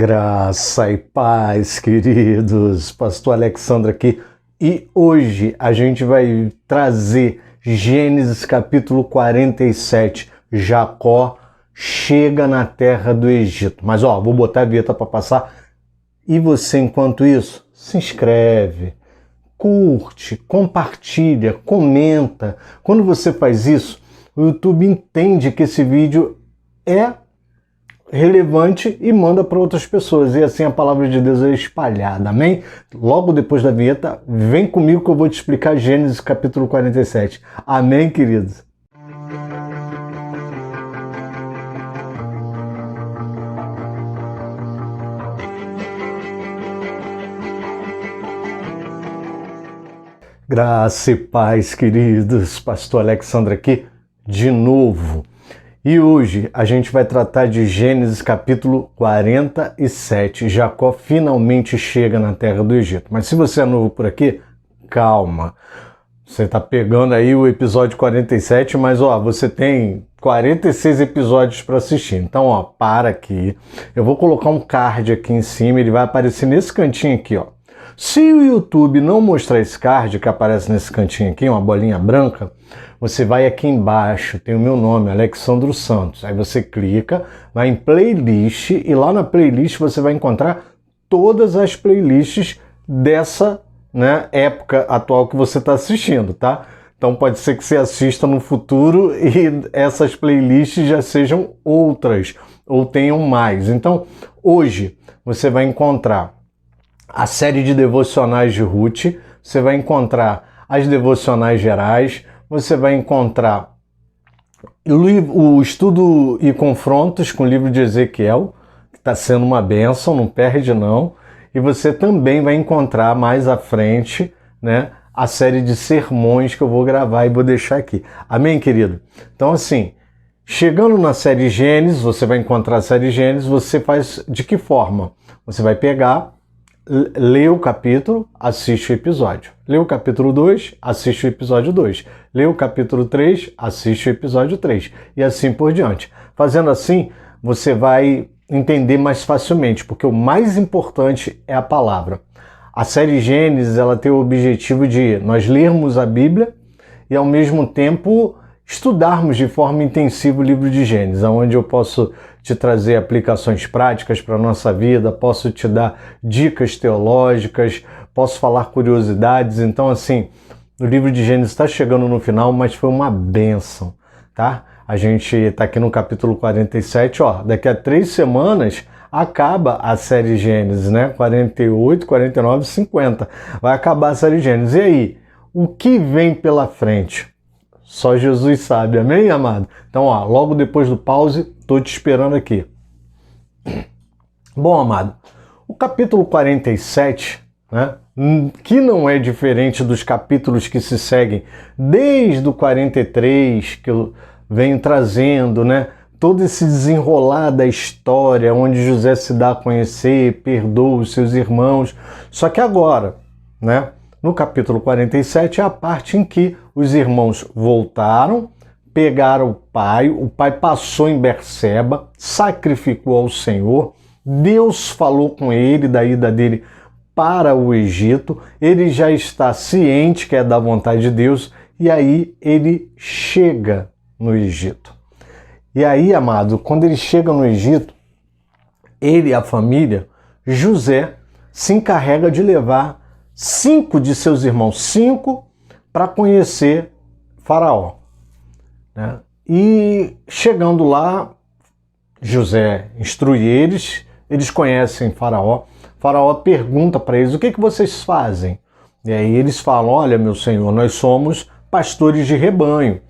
Graça e paz, queridos. Pastor Alexandre aqui. E hoje a gente vai trazer Gênesis capítulo 47. Jacó chega na terra do Egito. Mas vou botar a vinheta para passar. E você, enquanto isso, se inscreve, curte, compartilha, comenta. Quando você faz isso, o YouTube entende que esse vídeo é relevante e manda para outras pessoas. E assim a palavra de Deus é espalhada. Amém? Logo depois da vinheta, vem comigo que eu vou te explicar Gênesis capítulo 47. Amém, queridos? Graça e paz, queridos. Pastor Alexandre aqui de novo. E hoje a gente vai tratar de Gênesis capítulo 47. Jacó finalmente chega na terra do Egito. Mas se você é novo por aqui, calma. Você está pegando aí o episódio 47, mas você tem 46 episódios para assistir. Então, para aqui. Eu vou colocar um card aqui em cima, ele vai aparecer nesse cantinho aqui, Se o YouTube não mostrar esse card que aparece nesse cantinho aqui, uma bolinha branca, você vai aqui embaixo, tem o meu nome, Alexandro Santos. Aí você clica, vai em playlist e lá na playlist você vai encontrar todas as playlists dessa época atual que você está assistindo, tá? Então pode ser que você assista no futuro e essas playlists já sejam outras ou tenham mais. Então hoje você vai encontrar a série de devocionais de Ruth, você vai encontrar as devocionais gerais, você vai encontrar o estudo e confrontos com o livro de Ezequiel, que está sendo uma bênção, não perde não, e você também vai encontrar mais à frente, a série de sermões que eu vou gravar e vou deixar aqui. Amém, querido? Então assim, chegando na série Gênesis, você vai encontrar a série Gênesis, você faz de que forma? Você vai pegar, lê o capítulo, assiste o episódio. Lê o capítulo 2, assiste o episódio 2. Lê o capítulo 3, assiste o episódio 3. E assim por diante. Fazendo assim, você vai entender mais facilmente, porque o mais importante é a palavra. A série Gênesis, ela tem o objetivo de nós lermos a Bíblia e ao mesmo tempo estudarmos de forma intensiva o livro de Gênesis, onde eu posso te trazer aplicações práticas para a nossa vida, posso te dar dicas teológicas, posso falar curiosidades. Então, assim, o livro de Gênesis está chegando no final, mas foi uma bênção, tá? A gente está aqui no capítulo 47, daqui a 3 semanas acaba a série Gênesis, 48, 49, 50. Vai acabar a série Gênesis. E aí, o que vem pela frente? Só Jesus sabe, amém, amado? Então, logo depois do pause, estou te esperando aqui. Bom, amado, o capítulo 47, que não é diferente dos capítulos que se seguem desde o 43, que eu venho trazendo, todo esse desenrolar da história, onde José se dá a conhecer, perdoa os seus irmãos. Só que agora, no capítulo 47 é a parte em que os irmãos voltaram, pegaram o pai passou em Berseba, sacrificou ao Senhor, Deus falou com ele da ida dele para o Egito, ele já está ciente que é da vontade de Deus, e aí ele chega no Egito. E aí, amado, quando ele chega no Egito, ele e a família, José, se encarrega de levar 5 de seus irmãos, para conhecer Faraó. E chegando lá, José instrui eles conhecem Faraó. Faraó pergunta para eles, o que vocês fazem? E aí eles falam, olha, meu senhor, nós somos pastores de rebanho.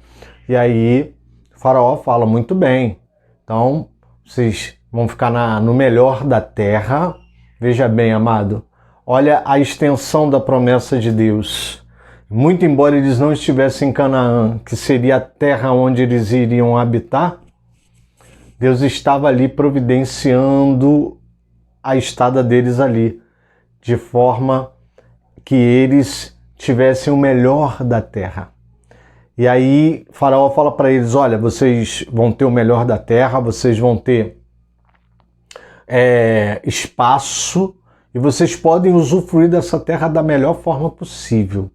E aí Faraó fala, muito bem, então vocês vão ficar no melhor da terra. Veja bem, amado, olha a extensão da promessa de Deus. Muito embora eles não estivessem em Canaã, que seria a terra onde eles iriam habitar, Deus estava ali providenciando a estada deles ali, de forma que eles tivessem o melhor da terra. E aí Faraó fala para eles, olha, vocês vão ter o melhor da terra, vocês vão ter espaço e vocês podem usufruir dessa terra da melhor forma possível.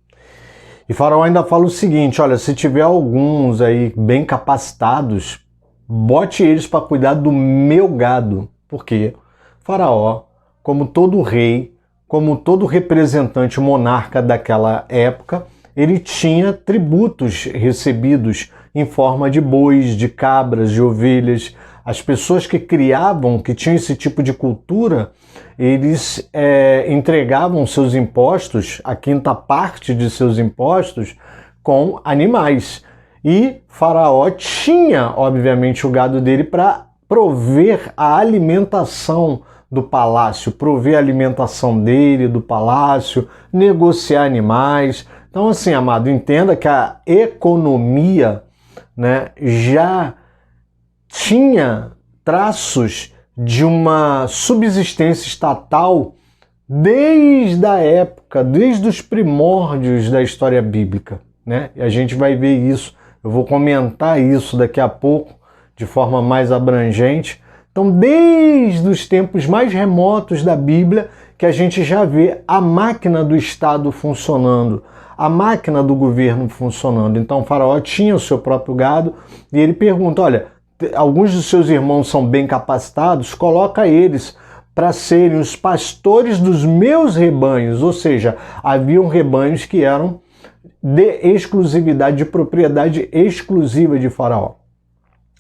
E Faraó ainda fala o seguinte, olha, se tiver alguns aí bem capacitados, bote eles para cuidar do meu gado. Porque Faraó, como todo rei, como todo representante monarca daquela época, ele tinha tributos recebidos em forma de bois, de cabras, de ovelhas. As pessoas que criavam, que tinham esse tipo de cultura, eles entregavam seus impostos, a quinta parte de seus impostos, com animais. E Faraó tinha, obviamente, o gado dele para prover a alimentação do palácio, prover a alimentação dele, do palácio, negociar animais. Então, assim, amado, entenda que a economia, né, já tinha traços de uma subsistência estatal desde a época, desde os primórdios da história bíblica, né? E a gente vai ver isso, eu vou comentar isso daqui a pouco de forma mais abrangente. Então, desde os tempos mais remotos da Bíblia, que a gente já vê a máquina do Estado funcionando, a máquina do governo funcionando. Então, o Faraó tinha o seu próprio gado e ele pergunta, olha, alguns dos seus irmãos são bem capacitados, coloca eles para serem os pastores dos meus rebanhos, ou seja, haviam rebanhos que eram de exclusividade, de propriedade exclusiva de Faraó.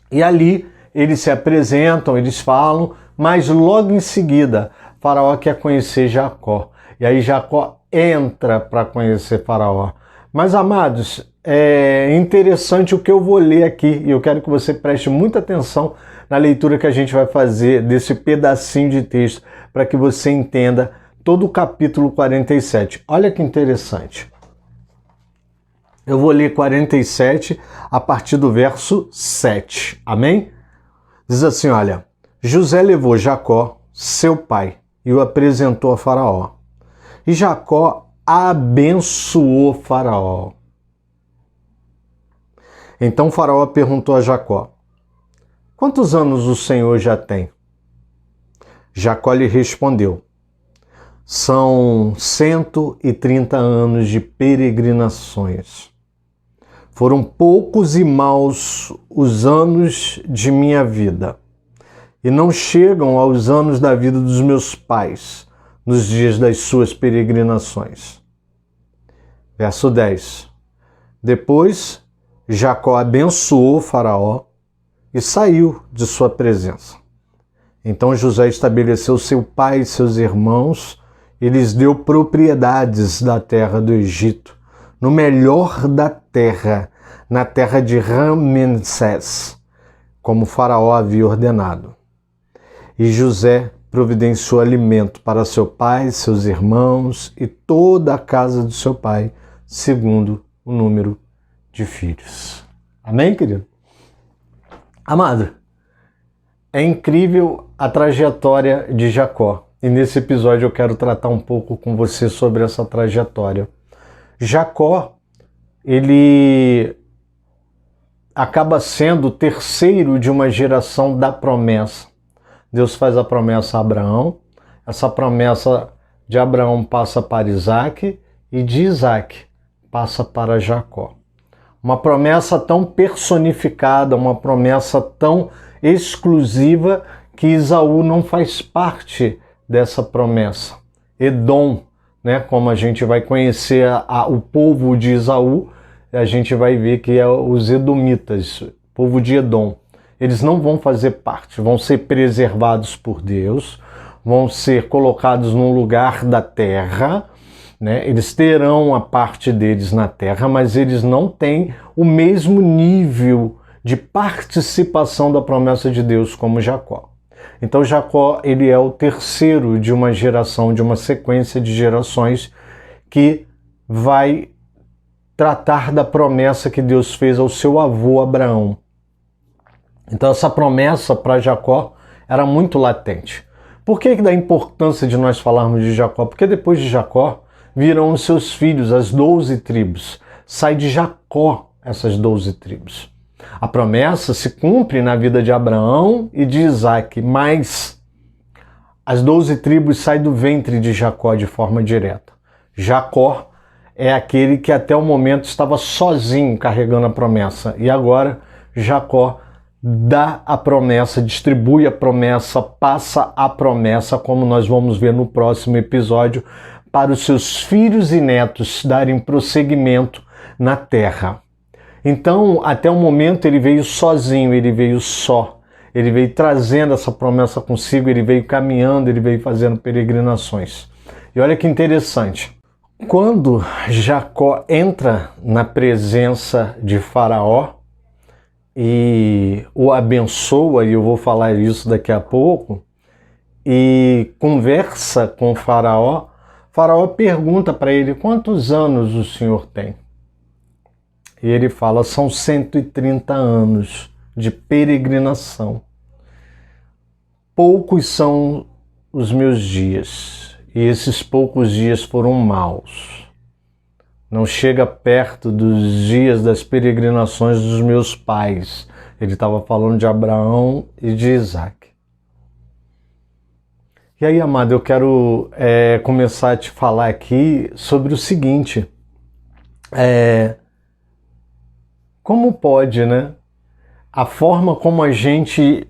E ali eles se apresentam, eles falam, mas logo em seguida Faraó quer conhecer Jacó. E aí Jacó entra para conhecer Faraó. Mas, amados, é interessante o que eu vou ler aqui e eu quero que você preste muita atenção na leitura que a gente vai fazer desse pedacinho de texto para que você entenda todo o capítulo 47. Olha que interessante. Eu vou ler 47 a partir do verso 7. Amém? Diz assim, olha, José levou Jacó, seu pai, e o apresentou a Faraó. E Jacó abençoou Faraó. Então Faraó perguntou a Jacó, quantos anos o Senhor já tem? Jacó lhe respondeu, são 130 anos de peregrinações. Foram poucos e maus os anos de minha vida, e não chegam aos anos da vida dos meus pais, nos dias das suas peregrinações. Verso 10. Depois, Jacó abençoou Faraó e saiu de sua presença. Então José estabeleceu seu pai e seus irmãos e lhes deu propriedades da terra do Egito, no melhor da terra, na terra de Ramsés, como Faraó havia ordenado. E José providenciou alimento para seu pai, seus irmãos e toda a casa do seu pai, segundo o número de filhos. Amém, querido? Amado, é incrível a trajetória de Jacó. E nesse episódio eu quero tratar um pouco com você sobre essa trajetória. Jacó, ele acaba sendo o terceiro de uma geração da promessa. Deus faz a promessa a Abraão, essa promessa de Abraão passa para Isaac e de Isaac passa para Jacó. Uma promessa tão personificada, uma promessa tão exclusiva que Esaú não faz parte dessa promessa. Edom, né, como a gente vai conhecer o povo de Esaú, a gente vai ver que é os edomitas, o povo de Edom. Eles não vão fazer parte, vão ser preservados por Deus, vão ser colocados num lugar da terra, né? Eles terão a parte deles na terra, mas eles não têm o mesmo nível de participação da promessa de Deus como Jacó. Então Jacó, ele é o terceiro de uma geração, de uma sequência de gerações que vai tratar da promessa que Deus fez ao seu avô Abraão. Então essa promessa para Jacó era muito latente. Por que da importância de nós falarmos de Jacó? Porque depois de Jacó virão os seus filhos, as 12 tribos. Sai de Jacó essas 12 tribos. A promessa se cumpre na vida de Abraão e de Isaac, mas as 12 tribos saem do ventre de Jacó de forma direta. Jacó é aquele que até o momento estava sozinho carregando a promessa. E agora Jacó dá a promessa, distribui a promessa, passa a promessa, como nós vamos ver no próximo episódio, para os seus filhos e netos darem prosseguimento na terra. Então, até o momento ele veio sozinho, ele veio só. Ele veio trazendo essa promessa consigo, ele veio caminhando, ele veio fazendo peregrinações. E olha que interessante. Quando Jacó entra na presença de Faraó e o abençoa, e eu vou falar isso daqui a pouco, e conversa com Faraó, Faraó pergunta para ele: quantos anos o senhor tem? E ele fala: são 130 anos de peregrinação. Poucos são os meus dias. E esses poucos dias foram maus. Não chega perto dos dias das peregrinações dos meus pais. Ele estava falando de Abraão e de Isaac. E aí, amado, eu quero começar a te falar aqui sobre o seguinte. Como pode, né? A forma como a gente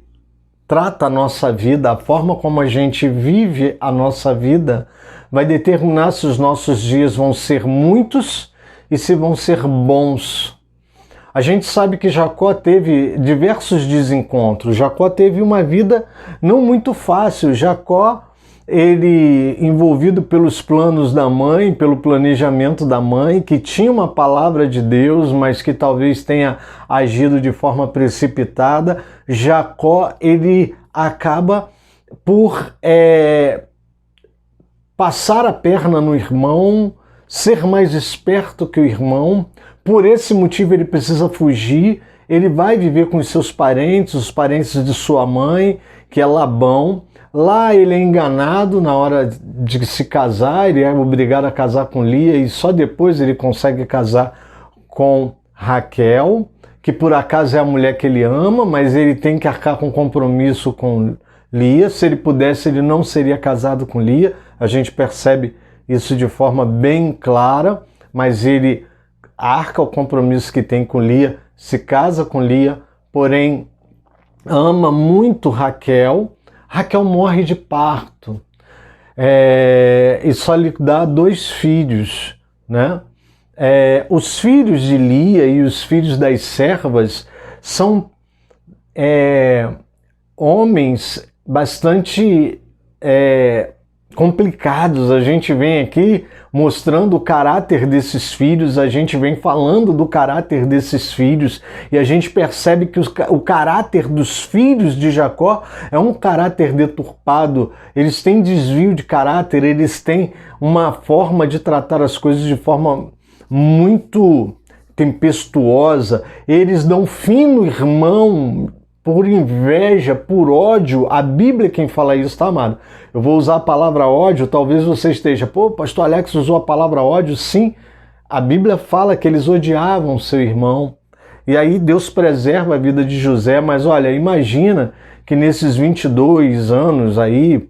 trata a nossa vida, a forma como a gente vive a nossa vida, vai determinar se os nossos dias vão ser muitos e se vão ser bons. A gente sabe que Jacó teve diversos desencontros. Jacó teve uma vida não muito fácil. Jacó, ele envolvido pelos planos da mãe, pelo planejamento da mãe, que tinha uma palavra de Deus, mas que talvez tenha agido de forma precipitada. Jacó, ele acaba por passar a perna no irmão, ser mais esperto que o irmão. Por esse motivo ele precisa fugir. Ele vai viver com os seus parentes, os parentes de sua mãe, que é Labão. Lá ele é enganado na hora de se casar, ele é obrigado a casar com Lia e só depois ele consegue casar com Raquel, que por acaso é a mulher que ele ama, mas ele tem que arcar com compromisso com Lia. Se ele pudesse, ele não seria casado com Lia. A gente percebe isso de forma bem clara, mas ele arca o compromisso que tem com Lia, se casa com Lia, porém ama muito Raquel. Raquel morre de parto e só lhe dá 2 filhos, né? Os filhos de Lia e os filhos das servas são homens bastante complicados. A gente vem aqui mostrando o caráter desses filhos, a gente vem falando do caráter desses filhos e a gente percebe que o caráter dos filhos de Jacó é um caráter deturpado. Eles têm desvio de caráter, eles têm uma forma de tratar as coisas de forma muito tempestuosa. Eles dão fim no irmão por inveja, por ódio. A Bíblia é quem fala isso, tá, amado? Eu vou usar a palavra ódio, talvez você esteja, pô, pastor Alex usou a palavra ódio. Sim, a Bíblia fala que eles odiavam seu irmão. E aí Deus preserva a vida de José, mas olha, imagina que nesses 22 anos aí,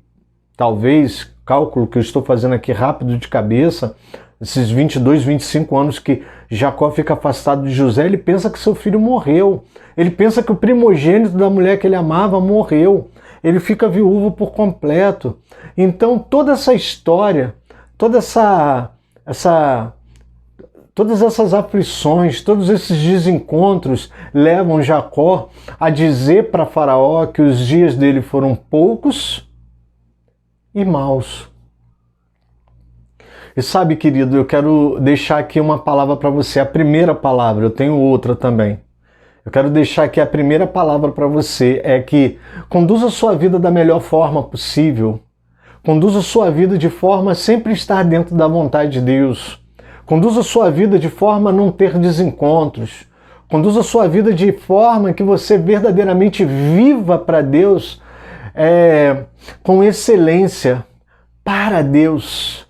talvez, cálculo que eu estou fazendo aqui rápido de cabeça, esses 22, 25 anos que Jacó fica afastado de José, ele pensa que seu filho morreu. Ele pensa que o primogênito da mulher que ele amava morreu. Ele fica viúvo por completo. Então toda essa história, todas essas aflições, todos esses desencontros levam Jacó a dizer para Faraó que os dias dele foram poucos e maus. E sabe, querido, eu quero deixar aqui uma palavra para você, a primeira palavra, eu tenho outra também. Eu quero deixar aqui a primeira palavra para você, é que conduza a sua vida da melhor forma possível. Conduza a sua vida de forma a sempre estar dentro da vontade de Deus. Conduza a sua vida de forma a não ter desencontros. Conduza a sua vida de forma que você verdadeiramente viva para Deus com excelência, para Deus,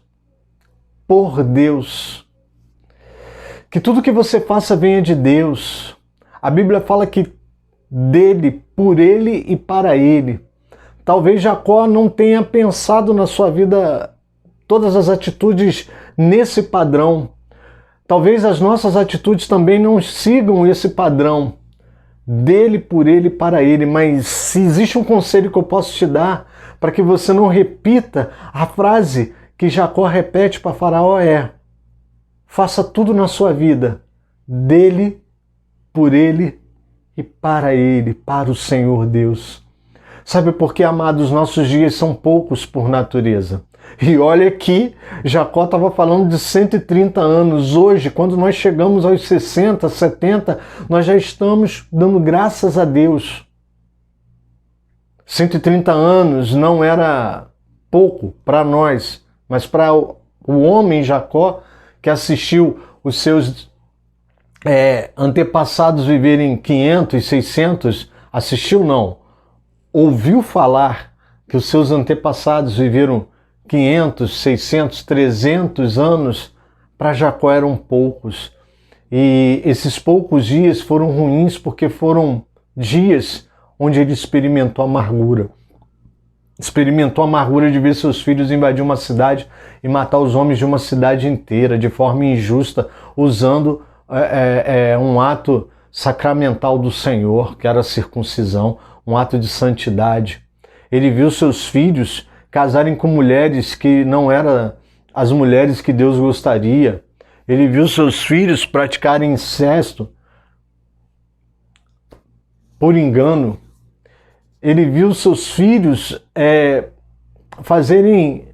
por Deus. Que tudo que você faça venha de Deus. A Bíblia fala que dele, por ele e para ele. talvez Jacó não tenha pensado na sua vida todas as atitudes nesse padrão. Talvez as nossas atitudes também não sigam esse padrão, dele, por ele, para ele. Mas se existe um conselho que eu posso te dar para que você não repita, a frase que Jacó repete para Faraó é: faça tudo na sua vida dele, por ele e para ele, para o Senhor Deus. Sabe por quê, amados? Nossos dias são poucos por natureza. E olha que Jacó estava falando de 130 anos. Hoje, quando nós chegamos aos 60, 70, nós já estamos dando graças a Deus. 130 anos não era pouco para nós, mas para o homem Jacó, que assistiu os seus antepassados viverem 500, 600, assistiu não, ouviu falar que os seus antepassados viveram 500, 600, 300 anos, para Jacó eram poucos. E esses poucos dias foram ruins porque foram dias onde ele experimentou amargura. Experimentou a amargura de ver seus filhos invadir uma cidade e matar os homens de uma cidade inteira de forma injusta, usando um ato sacramental do Senhor, que era a circuncisão, um ato de santidade. Ele viu seus filhos casarem com mulheres que não eram as mulheres que Deus gostaria. Ele viu seus filhos praticarem incesto por engano. Ele viu seus filhos fazerem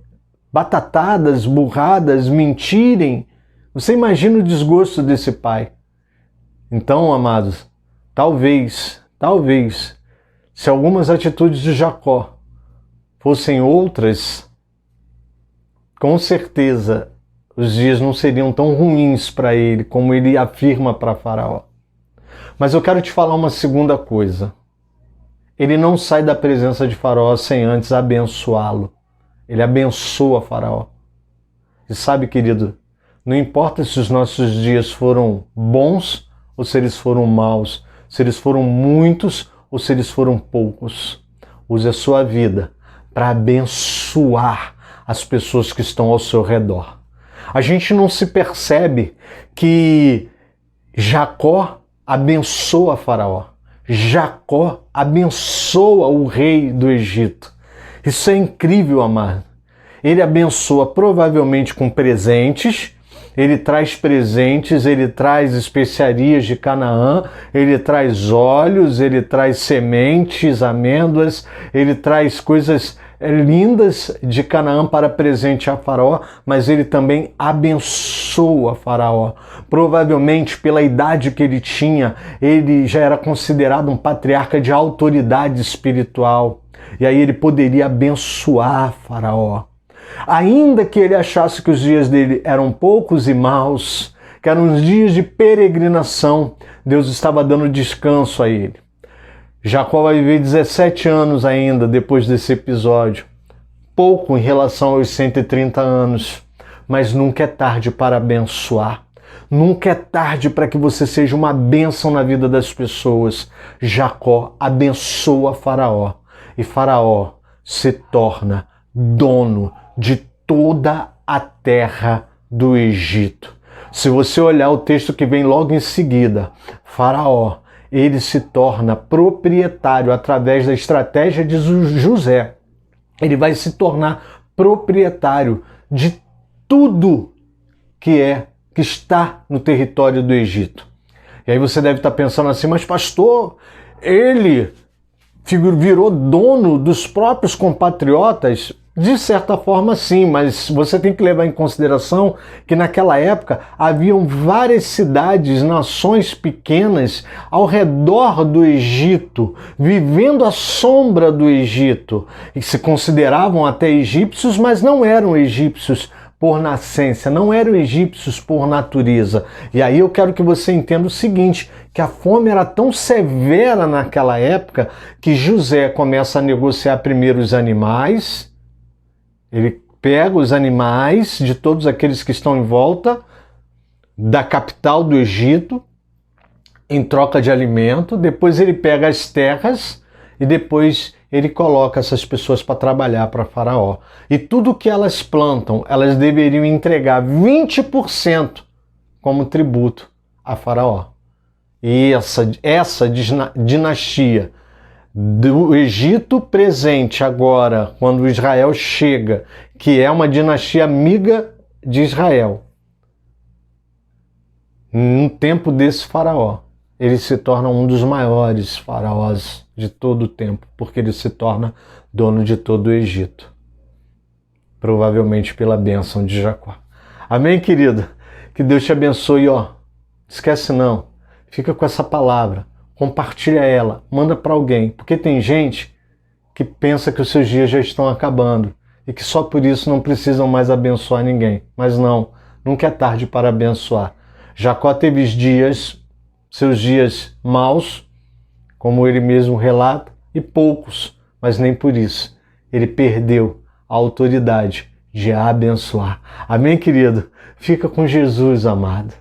batatadas, burradas, mentirem. Você imagina o desgosto desse pai. Então, amados, talvez, se algumas atitudes de Jacó fossem outras, com certeza os dias não seriam tão ruins para ele como ele afirma para Faraó. Mas eu quero te falar uma segunda coisa. Ele não sai da presença de Faraó sem antes abençoá-lo. Ele abençoa Faraó. E sabe, querido, não importa se os nossos dias foram bons ou se eles foram maus, se eles foram muitos ou se eles foram poucos. Use a sua vida para abençoar as pessoas que estão ao seu redor. A gente não se percebe que Jacó abençoa Faraó. Jacó abençoa o rei do Egito. Isso é incrível, amado. Ele abençoa provavelmente com presentes. Ele traz presentes, ele traz especiarias de Canaã, ele traz óleos, ele traz sementes, amêndoas, ele traz coisas lindas de Canaã para presente a Faraó, mas ele também abençoa Faraó. Provavelmente, pela idade que ele tinha, ele já era considerado um patriarca de autoridade espiritual, e aí ele poderia abençoar Faraó. Ainda que ele achasse que os dias dele eram poucos e maus, que eram os dias de peregrinação, Deus estava dando descanso a ele. Jacó vai viver 17 anos ainda depois desse episódio. Pouco em relação aos 130 anos, mas nunca é tarde para abençoar. Nunca é tarde para que você seja uma bênção na vida das pessoas. Jacó abençoa Faraó e Faraó se torna dono de toda a terra do Egito. Se você olhar o texto que vem logo em seguida, Faraó, ele se torna proprietário através da estratégia de José. Ele vai se tornar proprietário de tudo que está no território do Egito. E aí você deve estar pensando assim, mas pastor, ele virou dono dos próprios compatriotas? De certa forma, sim, mas você tem que levar em consideração que naquela época haviam várias cidades, nações pequenas ao redor do Egito, vivendo à sombra do Egito, e se consideravam até egípcios, mas não eram egípcios por nascença, não eram egípcios por natureza. E aí eu quero que você entenda o seguinte, que a fome era tão severa naquela época que José começa a negociar primeiro os animais. Ele pega os animais de todos aqueles que estão em volta da capital do Egito em troca de alimento. Depois ele pega as terras e depois ele coloca essas pessoas para trabalhar para Faraó. E tudo que elas plantam, elas deveriam entregar 20% como tributo a Faraó. E essa dinastia do Egito presente agora, quando Israel chega, que é uma dinastia amiga de Israel, no tempo desse faraó, ele se torna um dos maiores faraós de todo o tempo, porque ele se torna dono de todo o Egito. Provavelmente pela bênção de Jacó. Amém, querido? Que Deus te abençoe, ó. Esquece não. Fica com essa palavra. Compartilha ela. Manda para alguém. Porque tem gente que pensa que os seus dias já estão acabando e que só por isso não precisam mais abençoar ninguém. Mas não. Nunca é tarde para abençoar. Jacó teve seus dias maus, como ele mesmo relata, e poucos, mas nem por isso. Ele perdeu a autoridade de abençoar. Amém, querido? Fica com Jesus, amado.